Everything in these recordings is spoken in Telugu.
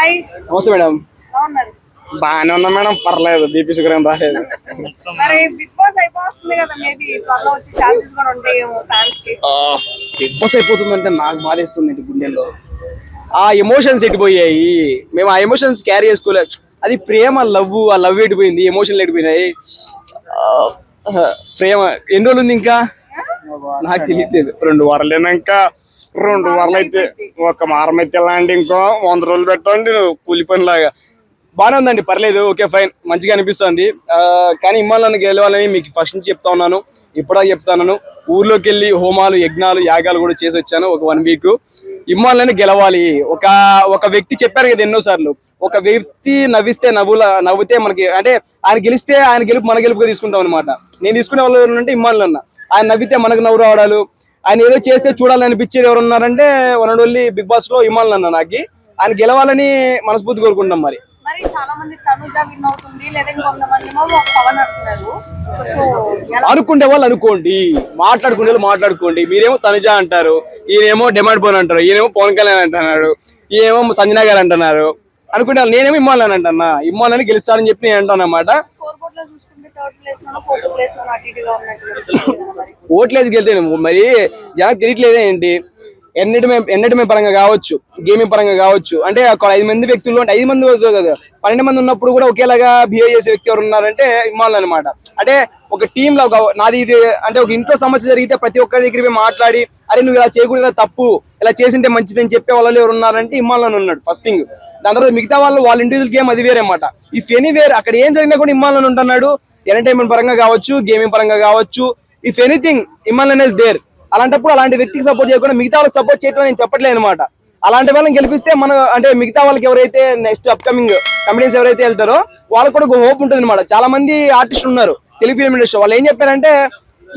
హాయ్ నమస్తే మేడం. ఎలా ఉన్నారు? బాగానే ఉన్నా మేడం, పర్లేదు. బీపీ షుగర్ ఏం రాలేదు. మరి బిగ్ బాస్ అయిపోతుంది కదా, మేబీ త్వరలో వచ్చే ఛాన్సెస్ కూడా ఉంటాయేమో ఫ్యాన్స్ కి. బిగ్ బాస్ అయిపోతుందంటే నాకు బాధేస్తుంది గుండెల్లో. ఆ ఎమోషన్స్ ఎట్టిపోయాయి, మేము ఆ ఎమోషన్స్ క్యారీ చేసుకోలేదు. అది ప్రేమ, ఆ లవ్ ఎట్టిపోయింది, ఎమోషన్లు ఎట్టిపోయినాయి. ప్రేమ ఎన్ని రోజులు ఉంది ఇంకా నాకు తెలియలేదు. 2 వారాలు ఇంకా 2 వారాలు అయితే ఒక వారం అయితే వెళ్ళండి, ఇంకో 100 రోజులు పెట్టండి కూలి పనిలాగా. బాగానే ఉందండి, పర్లేదు, ఓకే ఫైన్, మంచిగా అనిపిస్తుంది. కానీ ఇమ్మాలను గెలవాలని మీకు ఫస్ట్ నుంచి చెప్తా ఉన్నాను, ఇప్పుడా చెప్తాను. ఊర్లోకి వెళ్ళి హోమాలు, యజ్ఞాలు, యాగాలు కూడా చేసి వచ్చాను ఒక 1 వీక్. ఇమ్మాలని గెలవాలి. ఒక వ్యక్తి చెప్పారు కదా ఎన్నోసార్లు, ఒక వ్యక్తి నవ్వితే మనకి, అంటే ఆయన గెలిస్తే ఆయన గెలుపు మన గెలుపుగా తీసుకుంటాం అనమాట. నేను తీసుకునే వాళ్ళు ఎవరంటే ఇమ్మానులు అన్న. ఆయన నవ్వితే మనకు నవ్వు రావడాలు, ఆయన ఏదో చేస్తే చూడాలనిపించేది ఎవరు ఉన్నారంటే one and only Bigg Boss లో ఇమ్మానులు అన్న. నాకు ఆయన గెలవాలని మనస్ఫూర్తి కోరుకుంటాం. మరి చాలా మంది తనుజ విన్ అవుతుంది, లేదా కొంతమంది పవన్ అంటున్నారు. సో అనుకుంటే వాళ్ళు అనుకోండి, మాట్లాడుకునే వాళ్ళు మాట్లాడుకోండి. మీరేమో తనుజ అంటారు, ఈయనేమో డిమాండ్ పోన్ అంటారు, ఈయనేమో పవన్ కళ్యాణ్ అంటున్నాడు, ఈయనేమో సంజనా గారు అంటున్నారు. అనుకుంటే నేనేమో ఇమ్మాలని అంటున్నా, ఇమ్మాలని గెలుస్తానని చెప్పి నేను అంటాను అన్నమాట. ఓట్లేదు గెలితే మరి జనానికి తెలియట్లేదే ఏంటి? ఎంటర్టైన్మెంట్ పరంగా కావచ్చు, గేమింగ్ పరంగా కావచ్చు, అంటే ఒక 5 మంది వ్యక్తులు, అంటే 5 మంది కదా 12 మంది ఉన్నప్పుడు కూడా ఒకేలాగా బిహేవ్ చేసే వ్యక్తి ఎవరు ఉన్నారంటే ఇమ్మాన్ అనమాట. అంటే ఒక టీమ్ లో నాది ఇది, అంటే ఒక ఇంట్లో సమస్య జరిగితే ప్రతి ఒక్కరి దగ్గర పోయి మాట్లాడి, అరే నువ్వు ఇలా చేయకూడదు, తప్పు, ఇలా చేసింటే మంచిది అని చెప్పే వాళ్ళు ఎవరు ఉన్నారంటే ఇమ్మాన్ ఉన్నాడు ఫస్ట్ థింగ్. దాని తర్వాత మిగతా వాళ్ళ ఇండివిజువల్ గేమ్ అది వేరే అన్నమాట. ఇఫ్ ఎనీవేర్ అక్కడ ఏం జరిగినా కూడా ఇమ్మాన్ ఉంటున్నాడు. ఎంటర్టైన్మెంట్ పరంగా కావచ్చు, గేమింగ్ పరంగా కావచ్చు, if anything Emmanuel is there. అలాంటప్పుడు అలాంటి వ్యక్తికి సపోర్ట్ చేయకుండా మిగతా వాళ్ళకి సపోర్ట్ చేయడం నేను చెప్పట్లేదు అనమాట. అలాంటి వాళ్ళని గెలిపిస్తే మన, అంటే మిగతా వాళ్ళకి ఎవరైతే నెక్స్ట్ అప్కమింగ్ కమిడీస్ ఎవరైతే వెళ్తారో వాళ్ళకి కూడా ఒక హోప్ ఉంటుంది అనమాట. చాలా మంది ఆర్టిస్టులు ఉన్నారు తెలుగు ఫిల్మ్ ఇండస్ట్రీ, వాళ్ళు ఏం చెప్పారంటే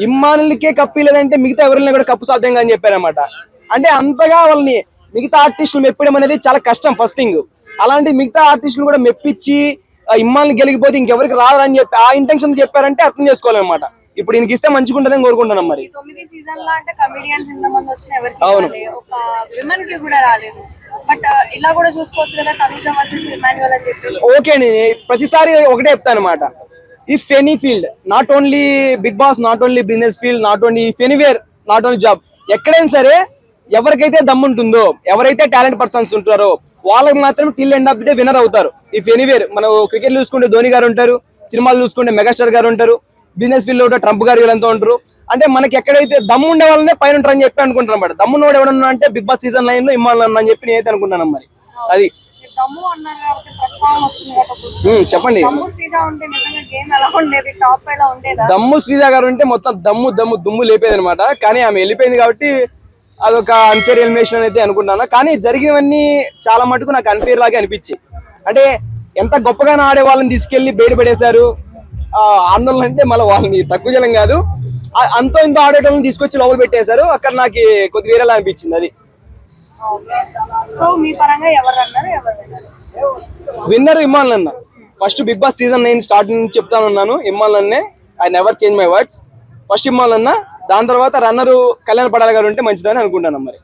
ఇమ్మానులకే కప్పు లేదంటే మిగతా ఎవరైనా కూడా కప్పు సాధ్యంగా అని చెప్పారనమాట. అంటే అంతగా వాళ్ళని మిగతా ఆర్టిస్టులు మెప్పడం అనేది చాలా కష్టం ఫస్ట్ థింగ్. అలాంటి మిగతా ఆర్టిస్టులు కూడా మెప్పించి ఇమ్మాన్ని గెలిగిపోతే ఇంకెవరికి రాదని చెప్పి ఆ ఇంటెన్షన్ చెప్పారంటే అర్థం చేసుకోవాలన్నమాట. ఇప్పుడు ఈయనకి ఇస్తే మంచిగా ఉంటుందని కోరుకుంటున్నాం. మరి అవును, ఓకే అండి. ప్రతిసారి ఒకటే చెప్తాను అనమాట, if any field, not only Bigg Boss, not only business field, not only if anywhere, not only job, ఎక్కడైనా సరే ఎవరికైతే దమ్ముంటుందో, ఎవరైతే టాలెంట్ పర్సన్స్ ఉంటారో వాళ్ళకి మాత్రం till end of the day winner అవుతారు. ఇఫ్ ఎనీవేర్, మనం క్రికెట్ చూసుకుంటే ధోని గారు ఉంటారు, సినిమాలు చూసుకుంటే మెగాస్టార్ గారు ఉంటారు, బిజినెస్ ఫీల్డ్ లో ట్రంప్ గారు వీళ్ళంతా ఉంటారు. అంటే మనకి ఎక్కడైతే దమ్ము ఉండే వాళ్ళనే పైన ఉంటారు అని చెప్పి అనుకుంటారు అన్నమాట. దమ్మున్నోడు ఎవడన్నా అంటే బిగ్ బాస్ సీజన్ 9 లో ఇమ్మాన్ అని చెప్పి నేనైతే అనుకుంటాను. మరి అది చెప్పండి. దమ్ము శ్రీజ గారు ఉంటే మొత్తం దుమ్ము లేపేది అనమాట. కానీ ఆమె వెళ్ళిపోయింది కాబట్టి అదొక అన్ఫేర్ ఎలిమినేషన్ అయితే అనుకుంటున్నాను. కానీ జరిగినవన్నీ చాలా మటుకు నాకు అన్ఫేర్ లాగే అనిపించి, అంటే ఎంత గొప్పగానే ఆడే వాళ్ళని తీసుకెళ్లి బయట పడేశారు. ఆందోళన అంటే మళ్ళీ వాళ్ళని తక్కువ జనం కాదు, అంతో ఇంతో ఆడేటోళ్ళని తీసుకొచ్చి లోపల పెట్టేశారు. అక్కడ నాకు కొద్ది వేరేలా అనిపించింది. అది విన్నర్ ఇమ్మాన్ అన్న. First Bigg Boss season 9 start నుంచి చెప్తానున్నాను, ఇమ్మాన్ అన్నే. I never change my words. First Imman అన్న, దాని తర్వాత రన్నరు కళ్యాణ్ పడాల గారు ఉంటే మంచిదని అనుకుంటాను. మరి